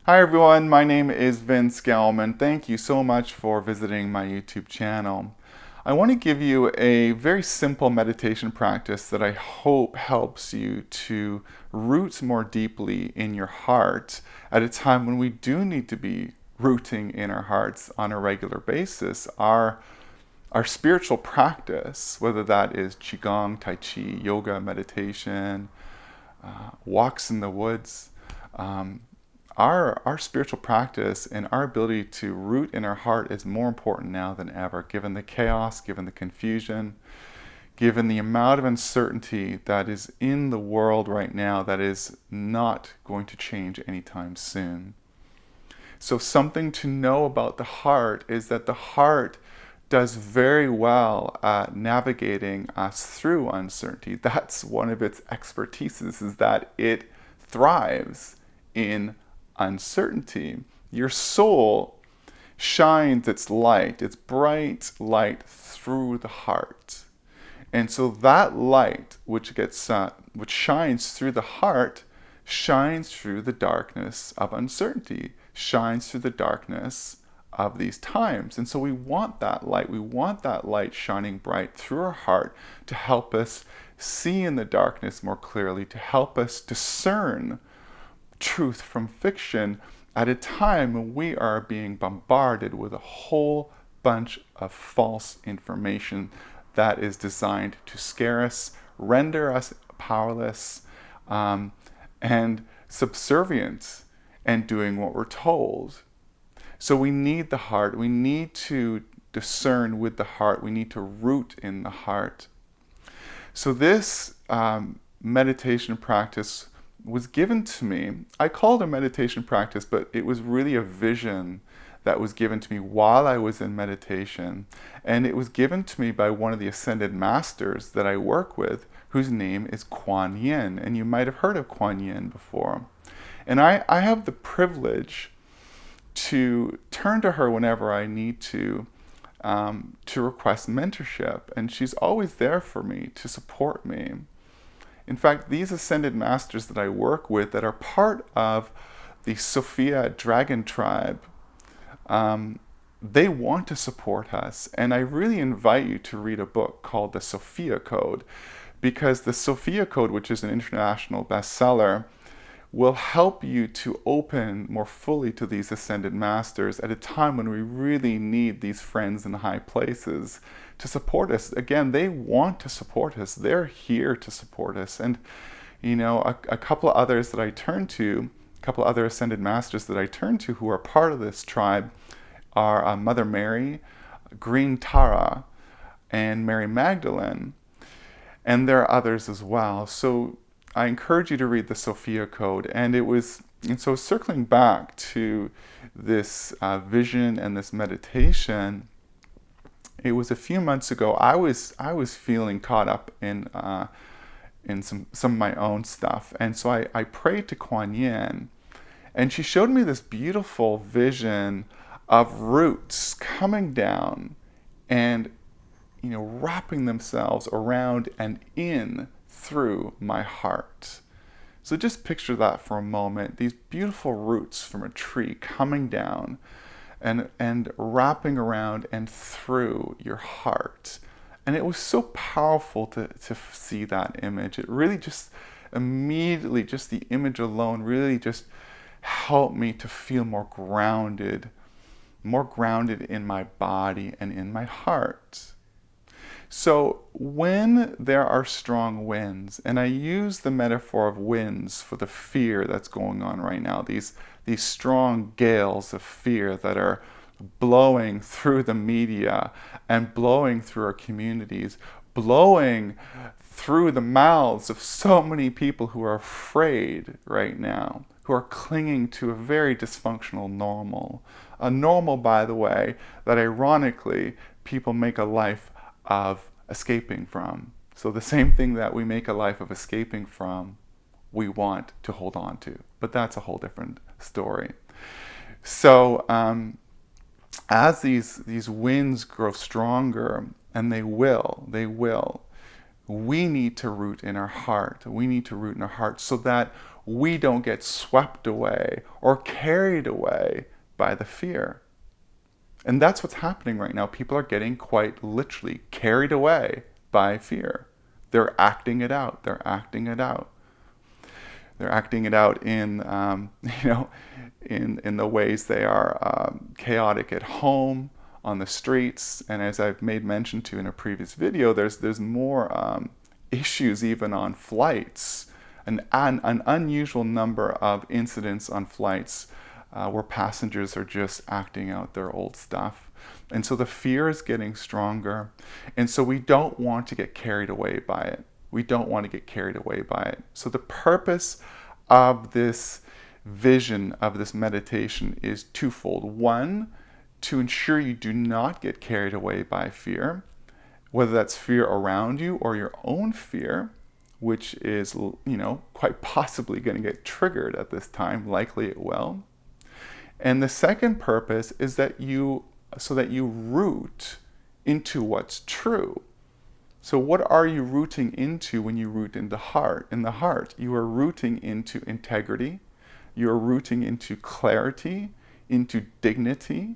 Hi everyone, my name is Vince Gelman. Thank you so much for visiting my YouTube channel. I want to give you a very simple meditation practice that I hope helps you to root more deeply in your heart at a time when we do need to be rooting in our hearts on a regular basis. Our spiritual practice, whether that is Qigong, Tai Chi, yoga, meditation, walks in the woods, um, our spiritual practice and our ability to root in our heart is more important now than ever, given the chaos, given the confusion, given the amount of uncertainty that is in the world right now that is not going to change anytime soon. So, something to know about the heart is that the heart does very well at navigating us through uncertainty. That's one of its expertises, is that it thrives in uncertainty. Your soul shines its light, its bright light through the heart. And so that light which shines through the heart shines through the darkness of uncertainty, shines through the darkness of these times. And so we want that light. We want that light shining bright through our heart to help us see in the darkness more clearly, to help us discern truth from fiction at a time when we are being bombarded with a whole bunch of false information that is designed to scare us, render us powerless, and subservient and doing what we're told. So we need the heart. We need to discern with the heart. We need to root in the heart. So this meditation practice was given to me. I called it a meditation practice, but it was really a vision that was given to me while I was in meditation. And it was given to me by one of the ascended masters that I work with, whose name is Kuan Yin. And you might have heard of Kuan Yin before. And I have the privilege to turn to her whenever I need to request mentorship. And she's always there for me to support me. In fact, these ascended masters that I work with that are part of the Sophia Dragon Tribe, they want to support us. And I really invite you to read a book called The Sophia Code, because the Sophia Code, which is an international bestseller, will help you to open more fully to these ascended masters at a time when we really need these friends in high places to support us. Again, they want to support us. They're here to support us. And, a couple of others that I turn to, a couple of other ascended masters that I turn to who are part of this tribe are Mother Mary, Green Tara, and Mary Magdalene. And there are others as well. So I encourage you to read the Sophia Code. And so circling back to this vision and this meditation, it was a few months ago. I was feeling caught up in some of my own stuff, and so I prayed to Kuan Yin, and she showed me this beautiful vision of roots coming down and wrapping themselves around and in through my heart. So just picture that for a moment. These beautiful roots from a tree coming down and wrapping around and through your heart. And it was so powerful to see that image. It really just immediately, just the image alone really just helped me to feel more grounded in my body and in my heart. So when there are strong winds, and I use the metaphor of winds for the fear that's going on right now, these strong gales of fear that are blowing through the media and blowing through our communities, blowing through the mouths of so many people who are afraid right now, who are clinging to a very dysfunctional normal. A normal, by the way, that ironically people make a life of escaping from. So the same thing that we make a life of escaping from, we want to hold on to. But that's a whole different story. So as these winds grow stronger, and they will, we need to root in our heart. We need to root in our heart so that we don't get swept away or carried away by the fear. And that's what's happening right now. People are getting quite literally carried away by fear. They're acting it out. They're acting it out. They're acting it out in, in the ways they are chaotic at home, on the streets, and as I've made mention to in a previous video, there's more issues even on flights. An unusual number of incidents on flights where passengers are just acting out their old stuff. And so the fear is getting stronger. And so we don't want to get carried away by it. We don't want to get carried away by it. So the purpose of this vision, of this meditation, is twofold. One, to ensure you do not get carried away by fear, whether that's fear around you or your own fear, which is, quite possibly going to get triggered at this time. Likely it will. And the second purpose is so that you root into what's true. So what are you rooting into when you root in the heart? In the heart, you are rooting into integrity. You are rooting into clarity, into dignity,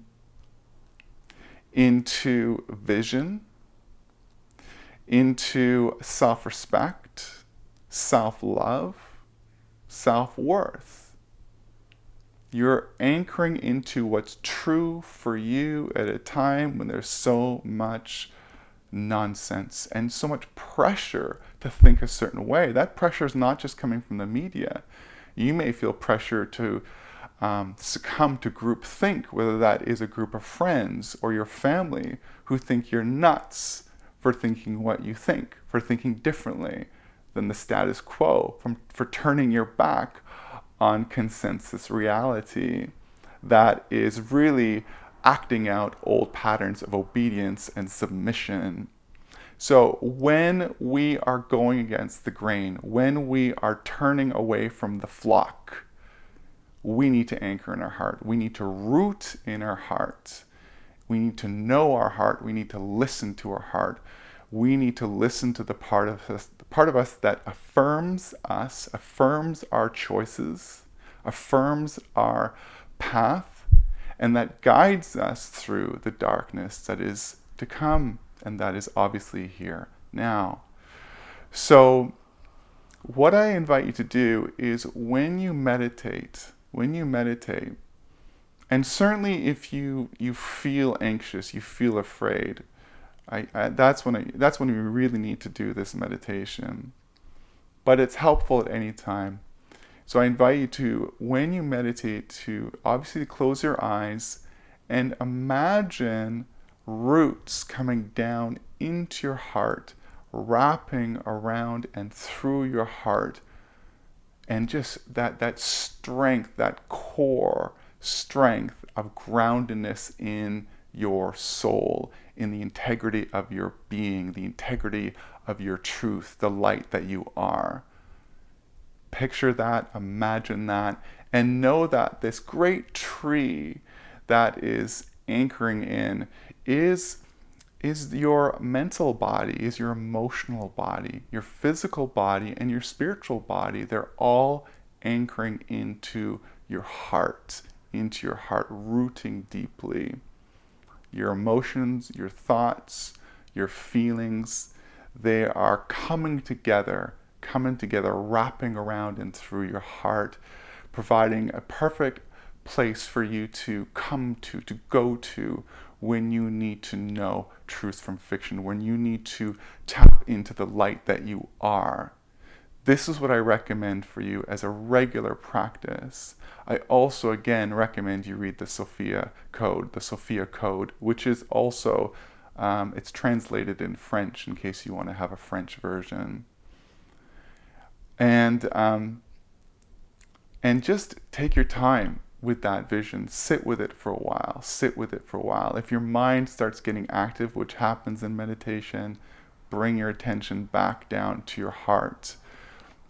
into vision, into self-respect, self-love, self-worth. You're anchoring into what's true for you at a time when there's so much nonsense and so much pressure to think a certain way. That pressure is not just coming from the media. You may feel pressure to succumb to groupthink, whether that is a group of friends or your family who think you're nuts for thinking what you think, for thinking differently than the status quo, for turning your back on consensus reality that is really acting out old patterns of obedience and submission. So when we are going against the grain, when we are turning away from the flock, we need to anchor in our heart. We need to root in our heart. We need to know our heart. We need to listen to our heart. We need to listen to the part of us that affirms us, affirms our choices, affirms our path, and that guides us through the darkness that is to come, and that is obviously here now. So what I invite you to do is when you meditate, and certainly if you feel anxious, you feel afraid, that's when we really need to do this meditation. But it's helpful at any time. So I invite you to, when you meditate, to obviously close your eyes and imagine roots coming down into your heart, wrapping around and through your heart, and just that strength, that core strength of groundedness in your soul, in the integrity of your being, the integrity of your truth, the light that you are. Picture that, imagine that, and know that this great tree that is anchoring in is your mental body, is your emotional body, your physical body, and your spiritual body. They're all anchoring into your heart, rooting deeply. Your emotions, your thoughts, your feelings, they are coming together, wrapping around and through your heart, providing a perfect place for you to come to go to when you need to know truth from fiction, when you need to tap into the light that you are. This is what I recommend for you as a regular practice. I also, again, recommend you read the Sophia Code, which is also, it's translated in French in case you want to have a French version. And just take your time with that vision. Sit with it for a while. If your mind starts getting active, which happens in meditation, bring your attention back down to your heart.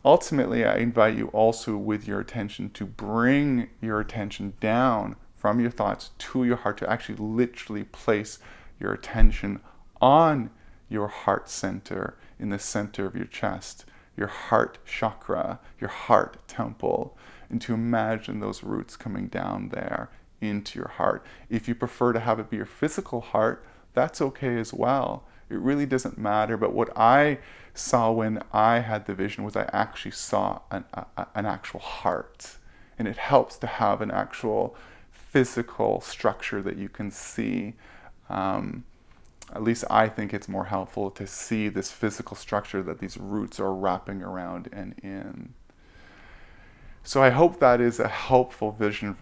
Ultimately, I invite you also with your attention to bring your attention down from your thoughts to your heart, to actually literally place your attention on your heart center, in the center of your chest. your heart chakra, your heart temple, and to imagine those roots coming down there into your heart. If you prefer to have it be your physical heart, that's okay as well. It really doesn't matter. But what I saw when I had the vision was I actually saw an actual heart. And it helps to have an actual physical structure that you can see. At least I think it's more helpful to see this physical structure that these roots are wrapping around and in. So I hope that is a helpful vision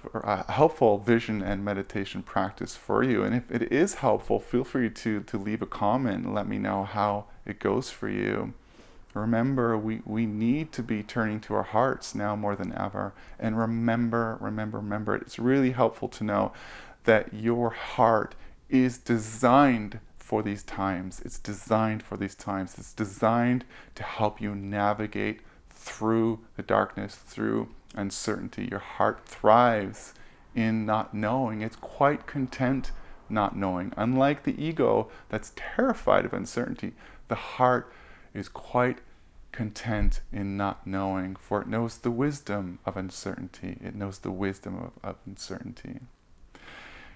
and meditation practice for you. And if it is helpful, feel free to leave a comment and let me know how it goes for you. Remember, we need to be turning to our hearts now more than ever. And remember, it's really helpful to know that your heart is designed for these times. It's designed for these times. It's designed to help you navigate through the darkness, through uncertainty. Your heart thrives in not knowing. It's quite content not knowing. Unlike the ego that's terrified of uncertainty, the heart is quite content in not knowing, for it knows the wisdom of uncertainty. It knows the wisdom of uncertainty.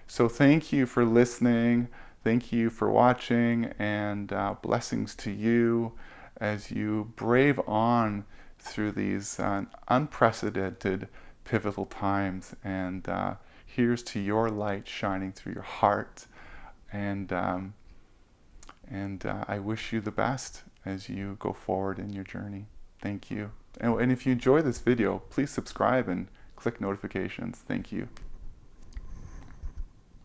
So thank you for listening. Thank you for watching, and blessings to you as you brave on through these unprecedented, pivotal times. And here's to your light shining through your heart. And I wish you the best as you go forward in your journey. Thank you. And if you enjoy this video, please subscribe and click notifications. Thank you.